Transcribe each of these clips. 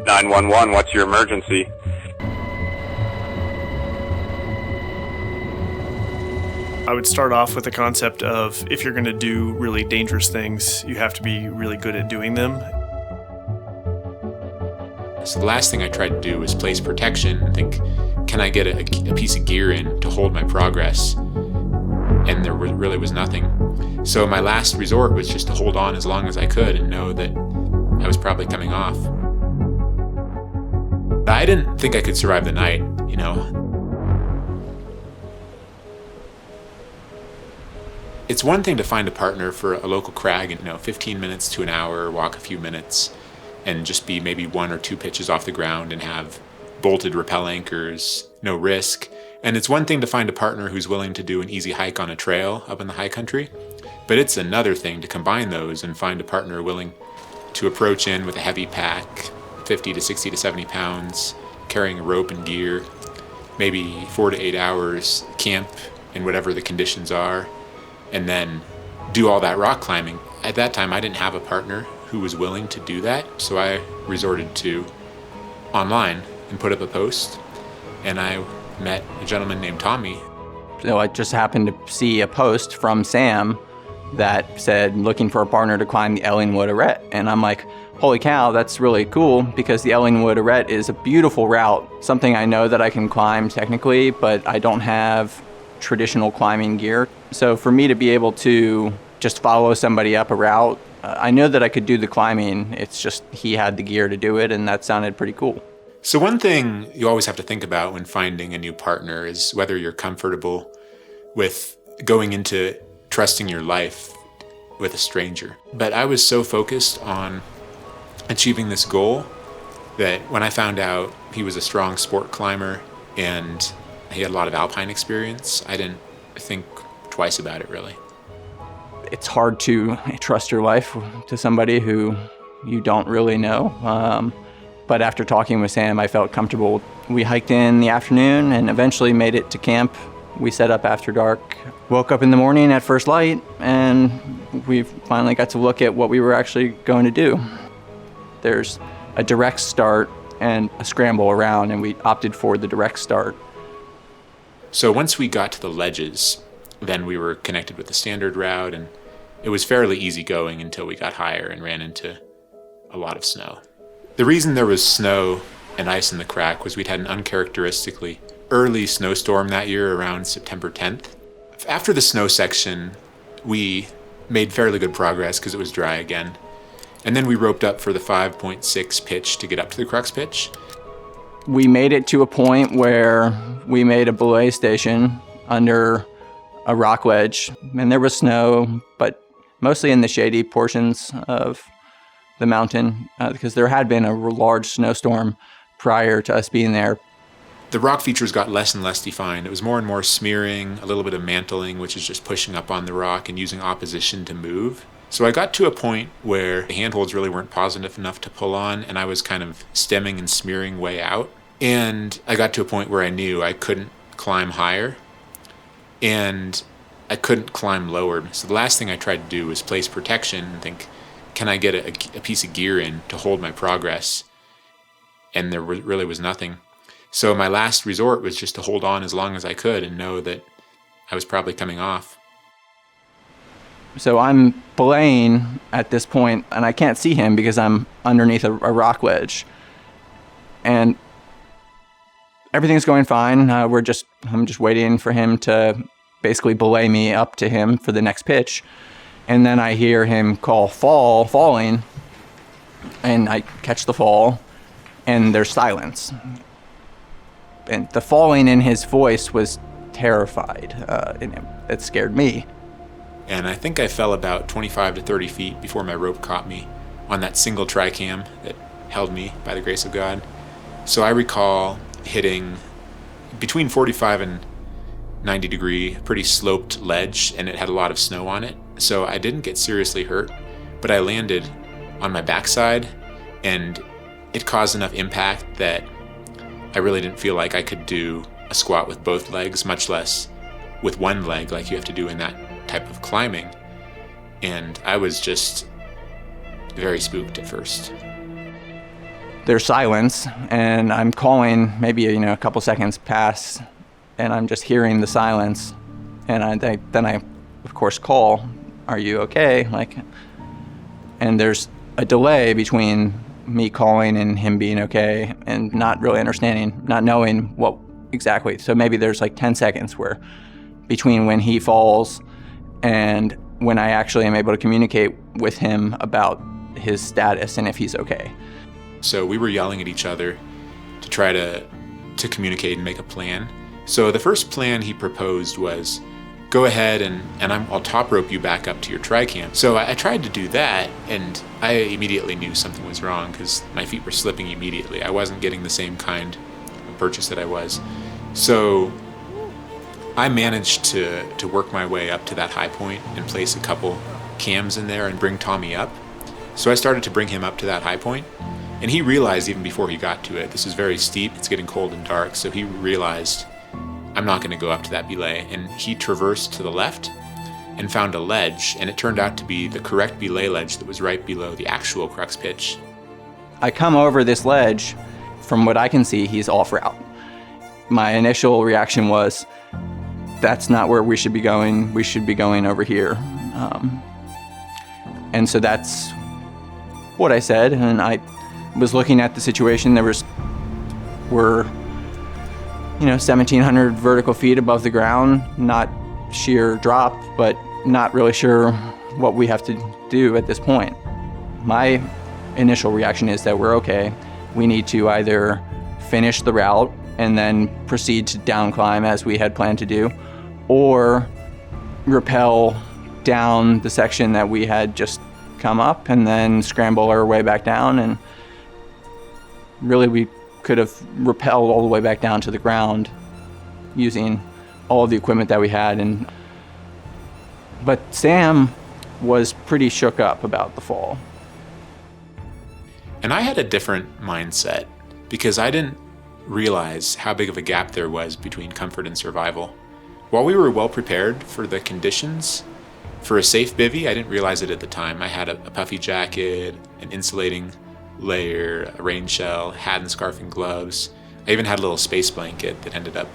911, what's your emergency? I would start off with the concept of if you're going to do really dangerous things, you have to be really good at doing them. So the last thing I tried to do was place protection and think, can I get a piece of gear in to hold my progress? And there really was nothing. So my last resort was just to hold on as long as I could and know that I was probably coming off. I didn't think I could survive the night, you know. It's one thing to find a partner for a local crag and, 15 minutes to an hour, walk a few minutes, and just be maybe 1 or 2 pitches off the ground and have bolted rappel anchors, no risk. And it's one thing to find a partner who's willing to do an easy hike on a trail up in the high country, but it's another thing to combine those and find a partner willing to approach in with a heavy pack, 50 to 60 to 70 pounds, carrying a rope and gear, maybe 4 to 8 hours, camp in whatever the conditions are, and then do all that rock climbing. At that time, I didn't have a partner who was willing to do that, so I resorted to online and put up a post, and I met a gentleman named Tommy. So I just happened to see a post from Sam that said, looking for a partner to climb the Ellingwood arête. And I'm like, holy cow, that's really cool, because the Ellingwood arête is a beautiful route, something I know that I can climb technically, but I don't have traditional climbing gear. So for me to be able to just follow somebody up a route, I know that I could do the climbing. It's just he had the gear to do it, and that sounded pretty cool. So one thing you always have to think about when finding a new partner is whether you're comfortable with going into trusting your life with a stranger. But I was so focused on achieving this goal that when I found out he was a strong sport climber and he had a lot of alpine experience, I didn't think twice about it, really. It's hard to trust your life to somebody who you don't really know. But after talking with Sam, I felt comfortable. We hiked in the afternoon and eventually made it to camp. We set up after dark, woke up in the morning at first light, and we finally got to look at what we were actually going to do. There's a direct start and a scramble around, and we opted for the direct start. So once we got to the ledges, then we were connected with the standard route, and it was fairly easy going until we got higher and ran into a lot of snow. The reason there was snow and ice in the crack was we'd had an uncharacteristically early snowstorm that year around September 10th. After the snow section, we made fairly good progress because it was dry again. And then we roped up for the 5.6 pitch to get up to the crux pitch. We made it to a point where we made a belay station under a rock ledge, and there was snow, but mostly in the shady portions of the mountain, because there had been a large snowstorm prior to us being there. The rock features got less and less defined. It was more and more smearing, a little bit of mantling, which is just pushing up on the rock and using opposition to move. So I got to a point where the handholds really weren't positive enough to pull on, and I was kind of stemming and smearing way out. And I got to a point where I knew I couldn't climb higher, and I couldn't climb lower. So the last thing I tried to do was place protection and think, can I get a piece of gear in to hold my progress? And there really was nothing. So my last resort was just to hold on as long as I could and know that I was probably coming off. So I'm belaying at this point, and I can't see him because I'm underneath a rock ledge. And everything's going fine. I'm just waiting for him to basically belay me up to him for the next pitch. And then I hear him call falling, and I catch the fall, and there's silence. And the falling in his voice was terrified, and it scared me. And I think I fell about 25 to 30 feet before my rope caught me on that single tricam that held me by the grace of God. So I recall hitting between 45 and 90 degree, pretty sloped ledge, and it had a lot of snow on it. So I didn't get seriously hurt, but I landed on my backside, and it caused enough impact that I really didn't feel like I could do a squat with both legs, much less with one leg like you have to do in that type of climbing. And I was just very spooked at first. there's silence, and I'm calling, maybe a couple seconds pass, and I'm just hearing the silence, and then I of course call, "Are you okay?" And there's a delay between me calling and him being okay, and not really understanding, not knowing what exactly. So maybe there's 10 seconds where between when he falls and when I actually am able to communicate with him about his status and if he's okay. So we were yelling at each other to try to communicate and make a plan. So the first plan he proposed was, go ahead and I'll top rope you back up to your tri-cam. So I tried to do that, and I immediately knew something was wrong because my feet were slipping immediately. I wasn't getting the same kind of purchase that I was. So I managed to work my way up to that high point and place a couple cams in there and bring Tommy up. So I started to bring him up to that high point, and he realized even before he got to it, this is very steep, it's getting cold and dark, so he realized I'm not going to go up to that belay, and he traversed to the left and found a ledge, and it turned out to be the correct belay ledge that was right below the actual crux pitch. I come over this ledge. From what I can see, he's off route. My initial reaction was, that's not where we should be going. We should be going over here. And so that's what I said, and I was looking at the situation. We're 1,700 vertical feet above the ground, not sheer drop, but not really sure what we have to do at this point. My initial reaction is that we're okay. We need to either finish the route and then proceed to down climb as we had planned to do, or rappel down the section that we had just come up and then scramble our way back down. And really, we could have rappelled all the way back down to the ground using all of the equipment that we had. But Sam was pretty shook up about the fall. And I had a different mindset because I didn't realize how big of a gap there was between comfort and survival. While we were well prepared for the conditions, for a safe bivvy, I didn't realize it at the time. I had a puffy jacket, an insulating layer, a rain shell, hat and scarf and gloves. I even had a little space blanket that ended up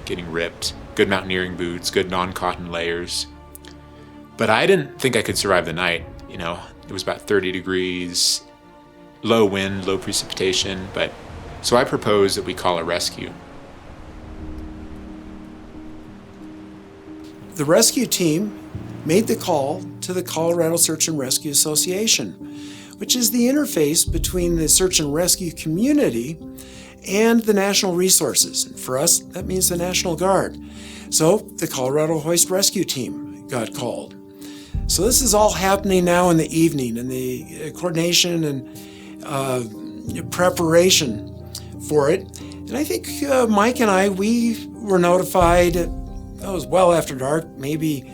getting ripped, good mountaineering boots, good non-cotton layers. But I didn't think I could survive the night. It was about 30 degrees, low wind, low precipitation, so I proposed that we call a rescue. The rescue team made the call to the Colorado Search and Rescue Association, which is the interface between the search and rescue community and the national resources. And for us, that means the National Guard. So the Colorado Hoist Rescue Team got called. So this is all happening now in the evening, and the coordination and preparation for it. And I think Mike and I, we were notified, that was well after dark, maybe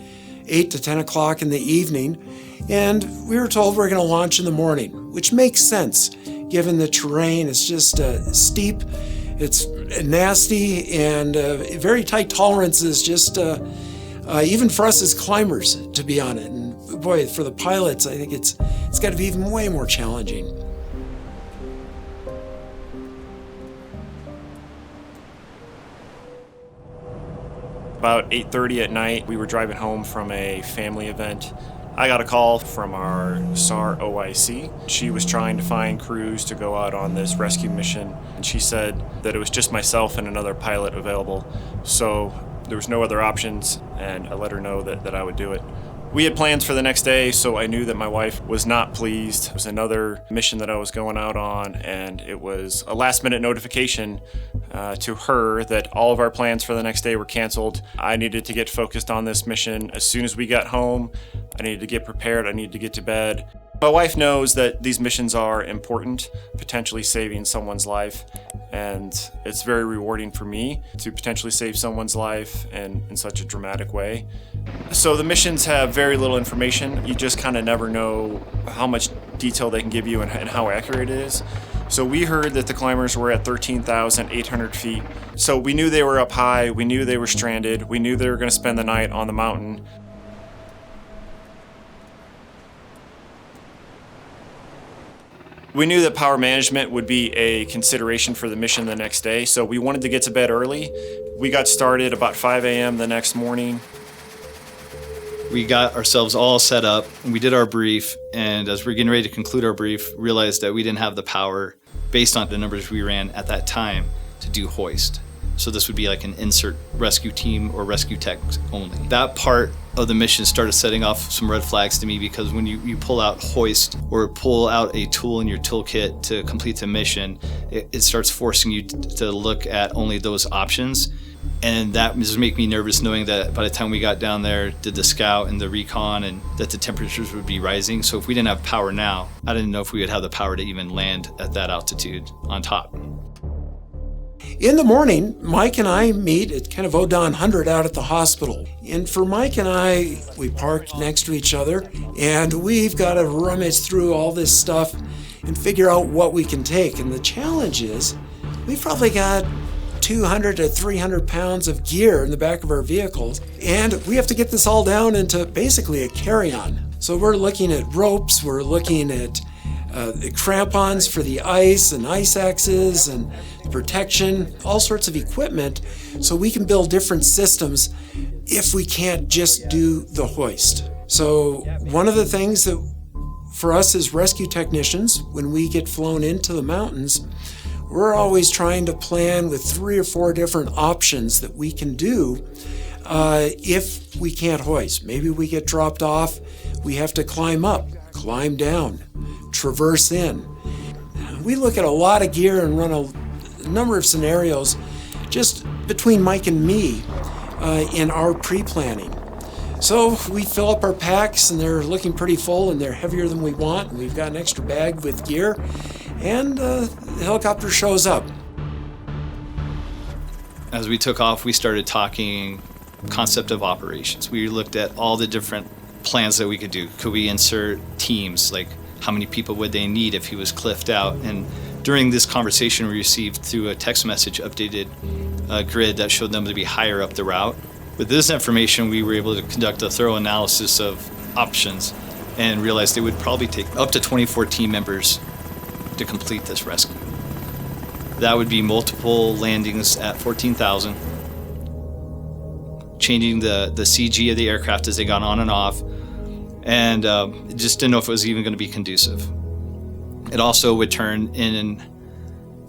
8 to 10 o'clock in the evening, and we were told we're going to launch in the morning, which makes sense given the terrain. It's just steep, it's nasty, and very tight tolerances, just even for us as climbers to be on it. And boy, for the pilots, I think it's got to be even way more challenging. About 8:30 at night, we were driving home from a family event. I got a call from our SAR OIC. She was trying to find crews to go out on this rescue mission, and she said that it was just myself and another pilot available, so there was no other options, and I let her know that I would do it. We had plans for the next day, so I knew that my wife was not pleased. It was another mission that I was going out on, and it was a last-minute notification to her that all of our plans for the next day were canceled. I needed to get focused on this mission. As soon as we got home, I needed to get prepared. I needed to get to bed. My wife knows that these missions are important, potentially saving someone's life, and it's very rewarding for me to potentially save someone's life in such a dramatic way. So the missions have very little information. You just kind of never know how much detail they can give you and how accurate it is. So we heard that the climbers were at 13,800 feet. So we knew they were up high, we knew they were stranded, we knew they were going to spend the night on the mountain. We knew that power management would be a consideration for the mission the next day, so we wanted to get to bed early. We got started about 5 a.m. the next morning. We got ourselves all set up, and we did our brief, and as we were getting ready to conclude our brief, realized that we didn't have the power, based on the numbers we ran at that time, to do hoist. So this would be like an insert rescue team or rescue tech only. That part of the mission started setting off some red flags to me, because when you pull out hoist or pull out a tool in your toolkit to complete the mission, it starts forcing you to look at only those options. And that was making me nervous, knowing that by the time we got down there, did the scout and the recon, and that the temperatures would be rising. So if we didn't have power now, I didn't know if we would have the power to even land at that altitude on top. In the morning, Mike and I meet at kind of Odon 100 out at the hospital. And for Mike and I, we park next to each other, and we've got to rummage through all this stuff and figure out what we can take. And the challenge is, we've probably got 200 to 300 pounds of gear in the back of our vehicles, and we have to get this all down into basically a carry-on. So we're looking at ropes, we're looking at crampons for the ice and ice axes and protection, all sorts of equipment, so we can build different systems if we can't just do the hoist. So one of the things that for us as rescue technicians, when we get flown into the mountains, we're always trying to plan with 3 or 4 different options that we can do if we can't hoist. Maybe we get dropped off, we have to climb up, climb down, traverse in. We look at a lot of gear and run a number of scenarios just between Mike and me in our pre-planning. So we fill up our packs, and they're looking pretty full, and they're heavier than we want, and we've got an extra bag with gear, and the helicopter shows up. As we took off, we started talking concept of operations. We looked at all the different plans that we could do. Could we insert teams? Like, how many people would they need if he was cliffed out? And during this conversation, we received through a text message updated grid that showed them to be higher up the route. With this information, we were able to conduct a thorough analysis of options and realized it would probably take up to 24 team members to complete this rescue. That would be multiple landings at 14,000, changing the CG of the aircraft as they got on and off, and just didn't know if it was even going to be conducive. It also would turn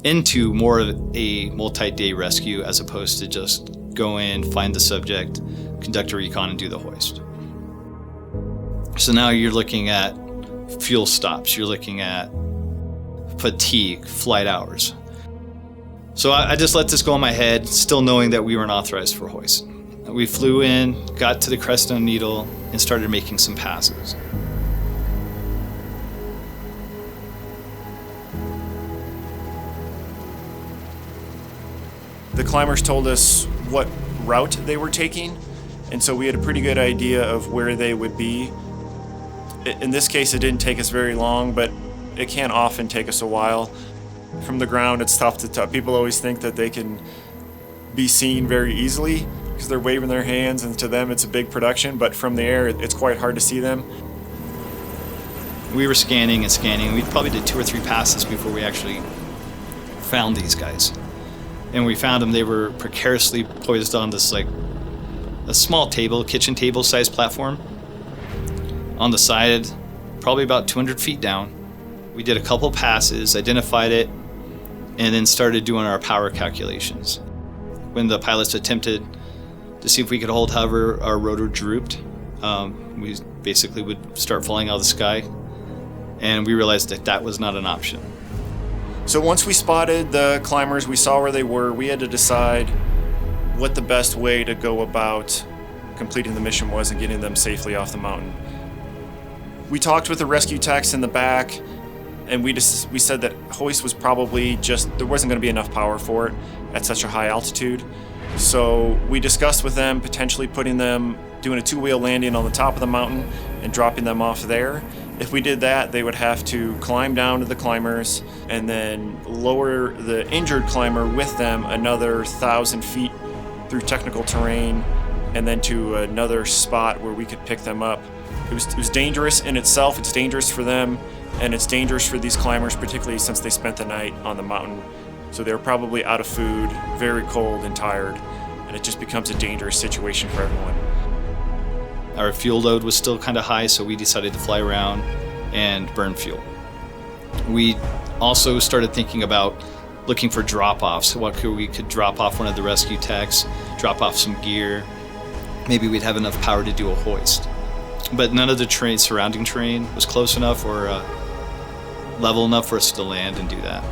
into more of a multi-day rescue, as opposed to just go in, find the subject, conduct a recon, and do the hoist. So now you're looking at fuel stops, you're looking at fatigue, flight hours. So I just let this go in my head, still knowing that we weren't authorized for hoist. We flew in, got to the Crestone Needle, and started making some passes. The climbers told us what route they were taking, and so we had a pretty good idea of where they would be. In this case, it didn't take us very long, but it can often take us a while. From the ground, it's tough to tell. People always think that they can be seen very easily because they're waving their hands, and to them it's a big production, but from the air, it's quite hard to see them. We were scanning and scanning. We probably did 2 or 3 passes before we actually found these guys. And we found them, they were precariously poised on this, like, a small table, kitchen table sized platform on the side, probably about 200 feet down. We did a couple passes, identified it, and then started doing our power calculations. When the pilots attempted to see if we could hold hover, our rotor drooped. We basically would start falling out of the sky, and we realized that that was not an option. So once we spotted the climbers, we saw where they were, we had to decide what the best way to go about completing the mission was and getting them safely off the mountain. We talked with the rescue techs in the back, and we said that hoist was probably there wasn't going to be enough power for it at such a high altitude. So we discussed with them potentially doing a 2-wheel landing on the top of the mountain and dropping them off there. If we did that, they would have to climb down to the climbers and then lower the injured climber with them another 1,000 feet through technical terrain and then to another spot where we could pick them up. It was dangerous in itself. It's dangerous for them, and it's dangerous for these climbers, particularly since they spent the night on the mountain. So they were probably out of food, very cold and tired, and it just becomes a dangerous situation for everyone. Our fuel load was still kind of high, so we decided to fly around and burn fuel. We also started thinking about looking for drop-offs. We could drop off one of the rescue techs, drop off some gear. Maybe we'd have enough power to do a hoist. But none of the surrounding terrain was close enough or level enough for us to land and do that.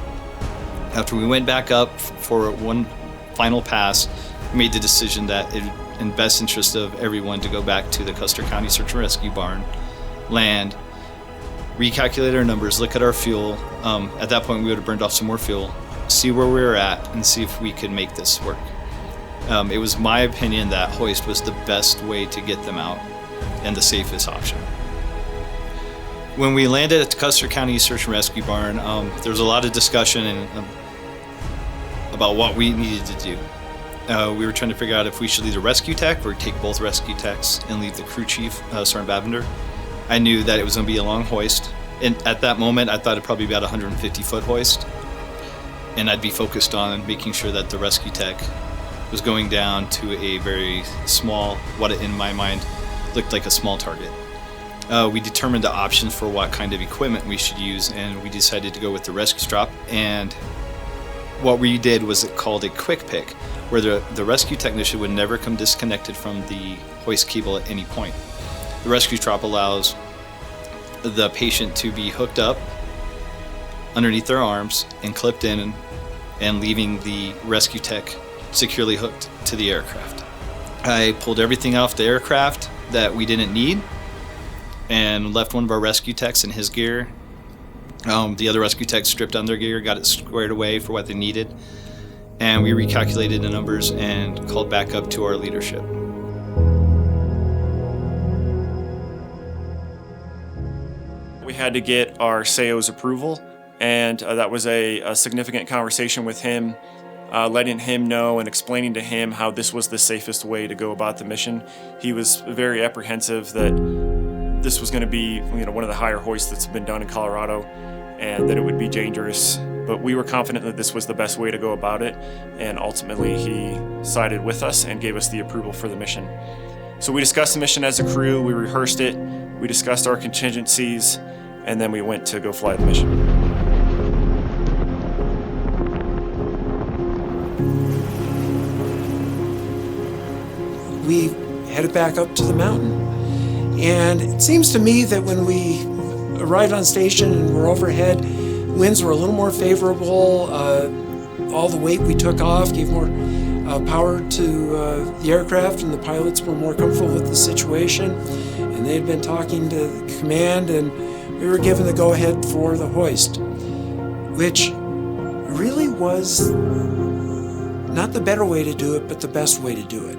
After we went back up for one final pass, we made the decision that in best interest of everyone to go back to the Custer County Search and Rescue Barn, land, recalculate our numbers, look at our fuel. At that point, we would have burned off some more fuel, see where we were at, and see if we could make this work. It was my opinion that hoist was the best way to get them out and the safest option. When we landed at the Custer County Search and Rescue Barn, there was a lot of discussion about what we needed to do. We were trying to figure out if we should leave the rescue tech or take both rescue techs and leave the crew chief, Sergeant Bavender. I knew that it was going to be a long hoist, and at that moment I thought it'd probably be about a 150-foot hoist, and I'd be focused on making sure that the rescue tech was going down to a very small, what in my mind looked like a small target. We determined the options for what kind of equipment we should use, and we decided to go with the rescue strap. And what we did was called a quick pick, where the rescue technician would never come disconnected from the hoist cable at any point. The rescue strap allows the patient to be hooked up underneath their arms and clipped in and leaving the rescue tech securely hooked to the aircraft. I pulled everything off the aircraft that we didn't need and left one of our rescue techs in his gear. The other rescue techs stripped down their gear, got it squared away for what they needed, and we recalculated the numbers and called back up to our leadership. We had to get our SAO's approval, and that was a significant conversation with him, letting him know and explaining to him how this was the safest way to go about the mission. He was very apprehensive that this was going to be, one of the higher hoists that's been done in Colorado, and that it would be dangerous. But we were confident that this was the best way to go about it, and ultimately he sided with us and gave us the approval for the mission. So we discussed the mission as a crew, we rehearsed it, we discussed our contingencies, and then we went to go fly the mission. We headed back up to the mountain. And it seems to me that when we arrived on station and were overhead, winds were a little more favorable. All the weight we took off gave more power to the aircraft, and the pilots were more comfortable with the situation. And they had been talking to the command, and we were given the go-ahead for the hoist, which really was not the better way to do it, but the best way to do it.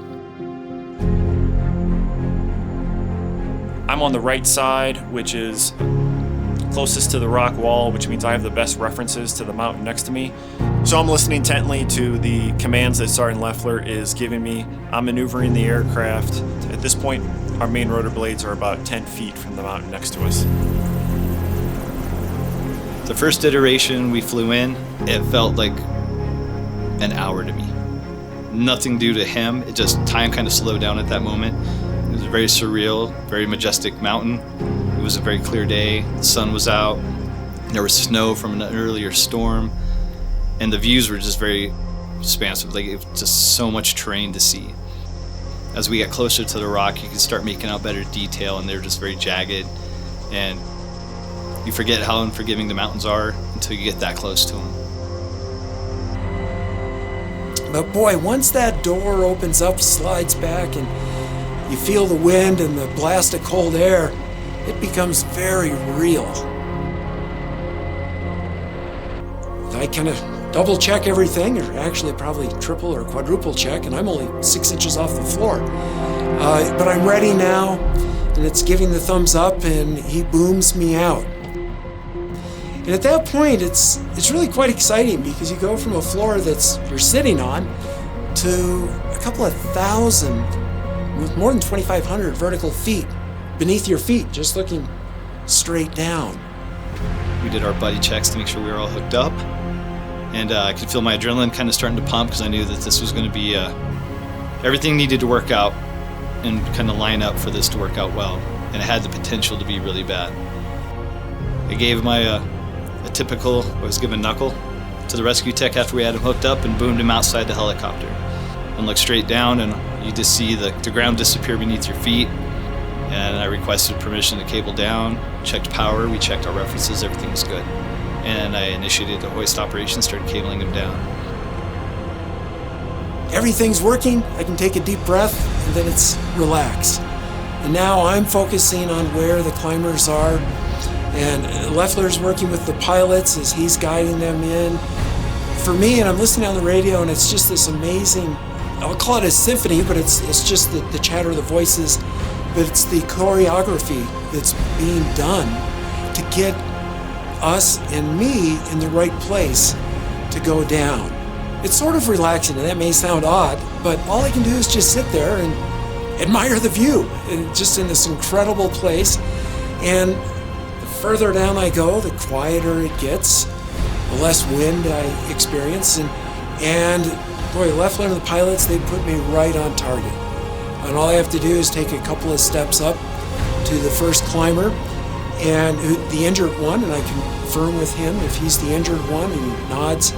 I'm on the right side, which is closest to the rock wall, which means I have the best references to the mountain next to me. So I'm listening intently to the commands that Sergeant Leffler is giving me. I'm maneuvering the aircraft. At this point, our main rotor blades are about 10 feet from the mountain next to us. The first iteration we flew in, it felt like an hour to me. Nothing due to him, time kind of slowed down at that moment. It was a very surreal, very majestic mountain. It was a very clear day, the sun was out, there was snow from an earlier storm, and the views were just very expansive, it was just so much terrain to see. As we got closer to the rock, you could start making out better detail, and they're just very jagged, and you forget how unforgiving the mountains are until you get that close to them. But boy, once that door opens up, slides back, and you feel the wind and the blast of cold air, it becomes very real. I kind of double check everything, or actually probably triple or quadruple check, and I'm only 6 inches off the floor. But I'm ready now, and it's giving the thumbs up, and he booms me out. And at that point, it's really quite exciting, because you go from a floor you're sitting on to a couple of thousand with more than 2,500 vertical feet beneath your feet, just looking straight down. We did our buddy checks to make sure we were all hooked up. And I could feel my adrenaline kind of starting to pump because I knew that this was going to be, everything needed to work out and kind of line up for this to work out well. And it had the potential to be really bad. I gave my, a typical, I was given knuckle to the rescue tech after we had him hooked up and boomed him outside the helicopter. And looked straight down and you just see the ground disappear beneath your feet. And I requested permission to cable down, checked power, we checked our references, everything was good. And I initiated the hoist operation, started cabling him down. Everything's working, I can take a deep breath, and then it's relax. And now I'm focusing on where the climbers are, and Loeffler's working with the pilots as he's guiding them in. For me, and I'm listening on the radio, and it's just this amazing, I'll call it a symphony, but it's just the chatter of the voices, but it's the choreography that's being done to get us and me in the right place to go down. It's sort of relaxing, and that may sound odd, but all I can do is just sit there and admire the view, and just in this incredible place. And the further down I go, the quieter it gets, the less wind I experience, and boy, Loeffler and the pilots, they put me right on target. And all I have to do is take a couple of steps up to the first climber, and the injured one, and I confirm with him if he's the injured one, and he nods.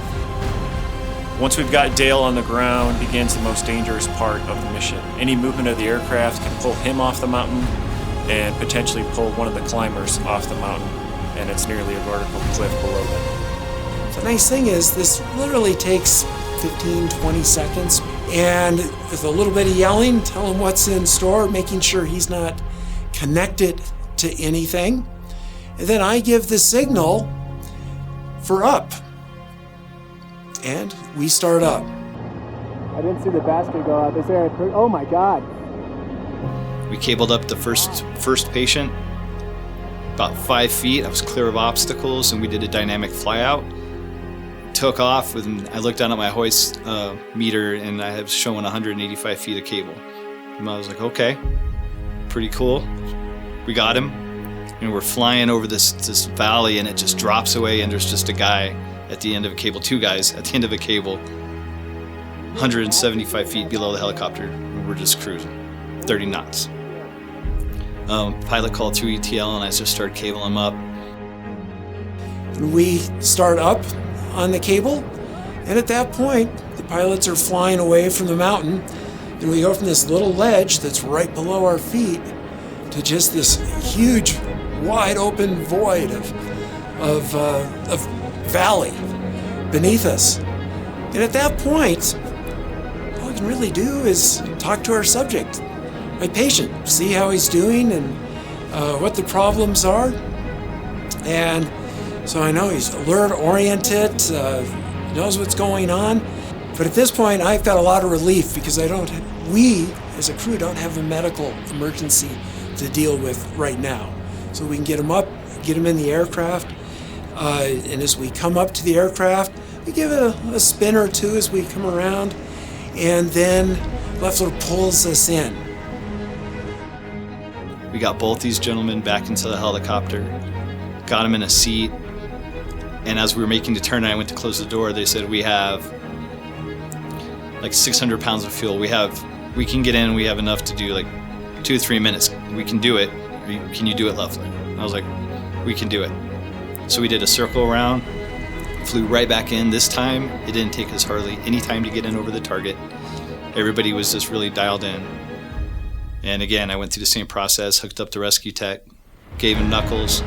Once we've got Dale on the ground, begins the most dangerous part of the mission. Any movement of the aircraft can pull him off the mountain and potentially pull one of the climbers off the mountain, and it's nearly a vertical cliff below them. The nice thing is this literally takes 15, 20 seconds, and with a little bit of yelling, tell him what's in store, making sure he's not connected to anything. And then I give the signal for up. And we start up. I didn't see the basket go out. Is there oh my God. We cabled up the first patient about 5 feet. I was clear of obstacles, and we did a dynamic flyout. Took off, and I looked down at my hoist meter, and I have shown 185 feet of cable. And I was like, okay, pretty cool. We got him, and we're flying over this valley, and it just drops away, and there's just a guy at the end of a cable, 2 guys at the end of a cable, 175 feet below the helicopter, and we're just cruising, 30 knots. Pilot called 2 ETL, and I just started cabling him up. We start up on the cable, and at that point, the pilots are flying away from the mountain, and we go from this little ledge that's right below our feet to just this huge, wide open void of valley beneath us. And at that point, all we can really do is talk to our subject, my patient, see how he's doing and what the problems are. And so I know he's alert, oriented, knows what's going on. But at this point, I've got a lot of relief because we as a crew don't have a medical emergency to deal with right now. So we can get him up, get him in the aircraft. And as we come up to the aircraft, we give it a spin or two as we come around, and then Loeffler pulls us in. We got both these gentlemen back into the helicopter, got them in a seat, and as we were making the turn and I went to close the door, they said, we have like 600 pounds of fuel. We can get in, we have enough to do like 2 or 3 minutes. We can do it. Can you do it, Loeffler? I was like, we can do it. So we did a circle around, flew right back in. This time, it didn't take us hardly any time to get in over the target. Everybody was just really dialed in. And again, I went through the same process, hooked up the rescue tech, gave him knuckles,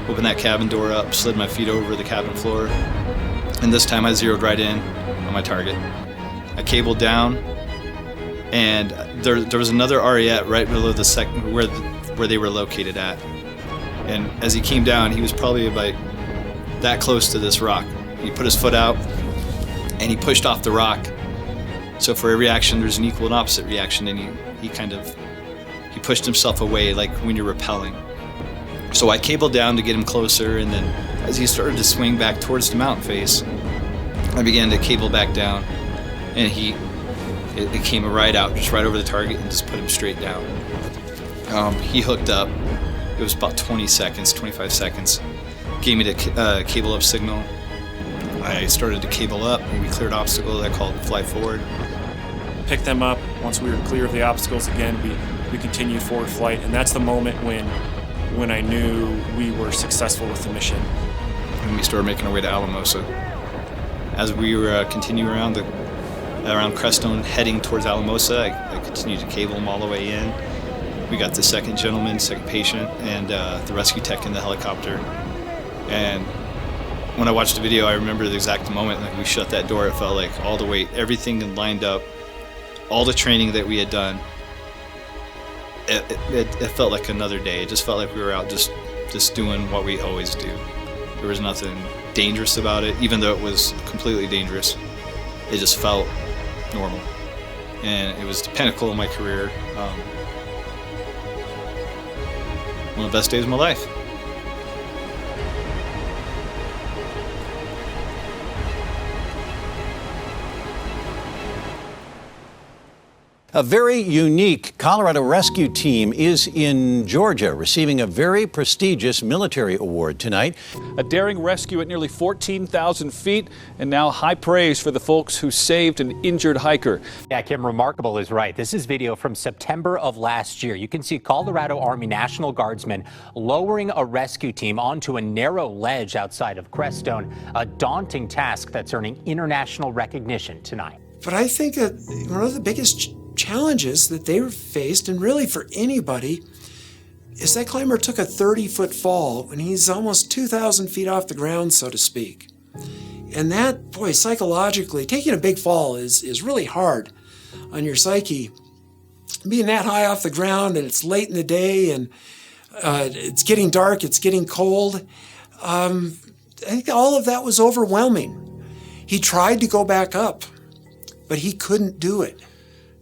opened that cabin door up, slid my feet over the cabin floor, and this time I zeroed right in on my target. I cabled down, and there was another Ariete right below the second where they were located at. And as he came down, he was probably about that close to this rock. He put his foot out, and he pushed off the rock. So for every action, there's an equal and opposite reaction, and he pushed himself away like when you're repelling. So I cabled down to get him closer, and then as he started to swing back towards the mountain face, I began to cable back down, and he It came right out, just right over the target, and just put him straight down. He hooked up. It was about 20 seconds, 25 seconds. Gave me the cable up signal. I started to cable up, and we cleared obstacles. I called fly forward. Picked them up. Once we were clear of the obstacles again, we continued forward flight, and that's the moment when I knew we were successful with the mission. And we started making our way to Alamosa. As we were continuing around Crestone, heading towards Alamosa, I continued to cable them all the way in. We got the second gentleman, second patient, and the rescue tech in the helicopter. And when I watched the video, I remember the exact moment, like we shut that door. It felt like all the weight, everything lined up, all the training that we had done. It felt like another day. It just felt like we were out just doing what we always do. There was nothing dangerous about it, even though it was completely dangerous. It just felt normal. And it was the pinnacle of my career. One of the best days of my life. A very unique Colorado Rescue Team is in Georgia, receiving a very prestigious military award tonight. A daring rescue at nearly 14,000 feet, and now high praise for the folks who saved an injured hiker. Yeah, Kim, remarkable is right. This is video from September of last year. You can see Colorado Army National Guardsmen lowering a rescue team onto a narrow ledge outside of Crestone, a daunting task that's earning international recognition tonight. But I think that one of the biggest challenges that they faced, and really for anybody, is that climber took a 30-foot fall when he's almost 2,000 feet off the ground, so to speak. And that, boy, psychologically, taking a big fall is really hard on your psyche. Being that high off the ground, and it's late in the day, and it's getting dark, it's getting cold, I think all of that was overwhelming. He tried to go back up, but he couldn't do it.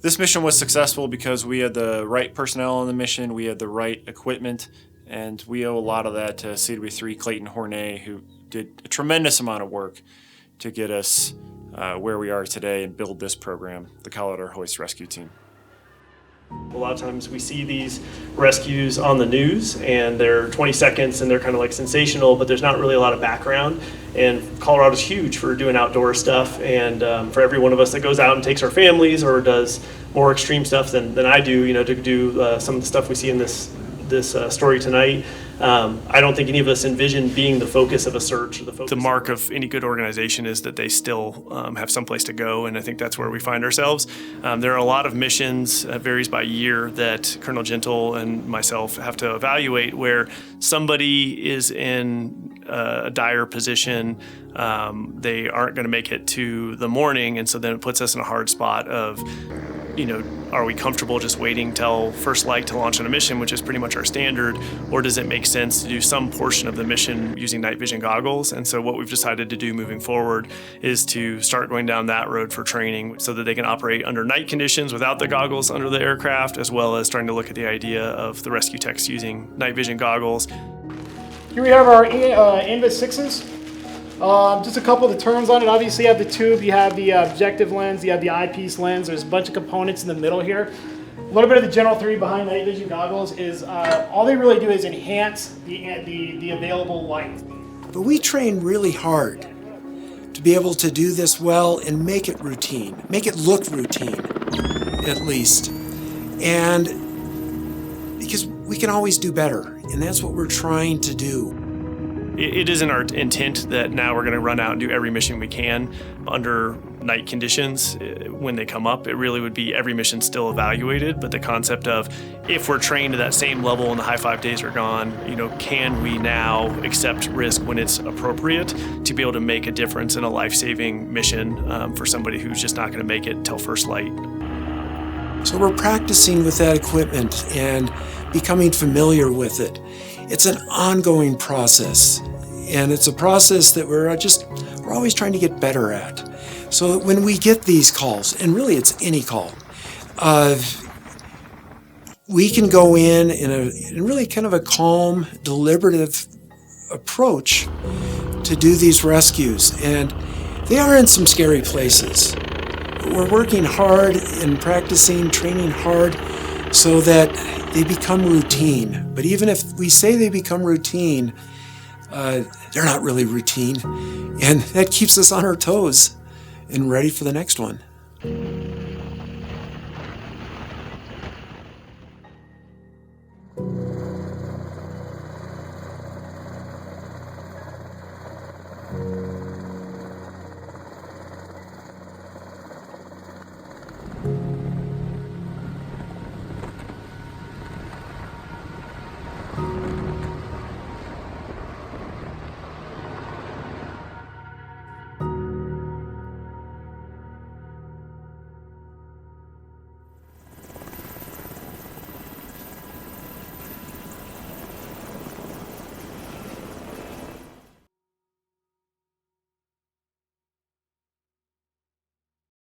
This mission was successful because we had the right personnel on the mission, we had the right equipment, and we owe a lot of that to CW3 Clayton Hornet, who did a tremendous amount of work to get us where we are today and build this program, the Colorado Hoist Rescue Team. A lot of times we see these rescues on the news and they're 20 seconds and they're kind of like sensational, but there's not really a lot of background. And Colorado's huge for doing outdoor stuff, and for every one of us that goes out and takes our families or does more extreme stuff than I do, to do some of the stuff we see in this story tonight. I don't think any of us envision being the focus of a search. Or the mark of any good organization is that they still have someplace to go, and I think that's where we find ourselves. There are a lot of missions, varies by year, that Colonel Gentle and myself have to evaluate where somebody is in a dire position. They aren't going to make it to the morning, and so then it puts us in a hard spot of, are we comfortable just waiting till first light to launch on a mission, which is pretty much our standard, or does it make sense to do some portion of the mission using night vision goggles? And so what we've decided to do moving forward is to start going down that road for training so that they can operate under night conditions without the goggles under the aircraft, as well as starting to look at the idea of the rescue techs using night vision goggles. Here we have our Invis 6s. Just a couple of the terms on it. Obviously you have the tube, you have the objective lens, you have the eyepiece lens. There's a bunch of components in the middle here. A little bit of the general theory behind night vision goggles is all they really do is enhance the available light. But we train really hard to be able to do this well and make it routine, make it look routine, at least. And because we can always do better, and that's what we're trying to do. It isn't our intent that now we're going to run out and do every mission we can under night conditions when they come up. It really would be every mission still evaluated, but the concept of if we're trained to that same level and the high 5 days are gone, can we now accept risk when it's appropriate to be able to make a difference in a life-saving mission for somebody who's just not going to make it till first light. So we're practicing with that equipment and becoming familiar with it. It's an ongoing process, and it's a process that we're always trying to get better at. So that when we get these calls, and really it's any call, we can go in really kind of a calm, deliberative approach to do these rescues. And they are in some scary places. But we're working hard and practicing, training hard so that they become routine. But even if we say they become routine, they're not really routine. And that keeps us on our toes and ready for the next one.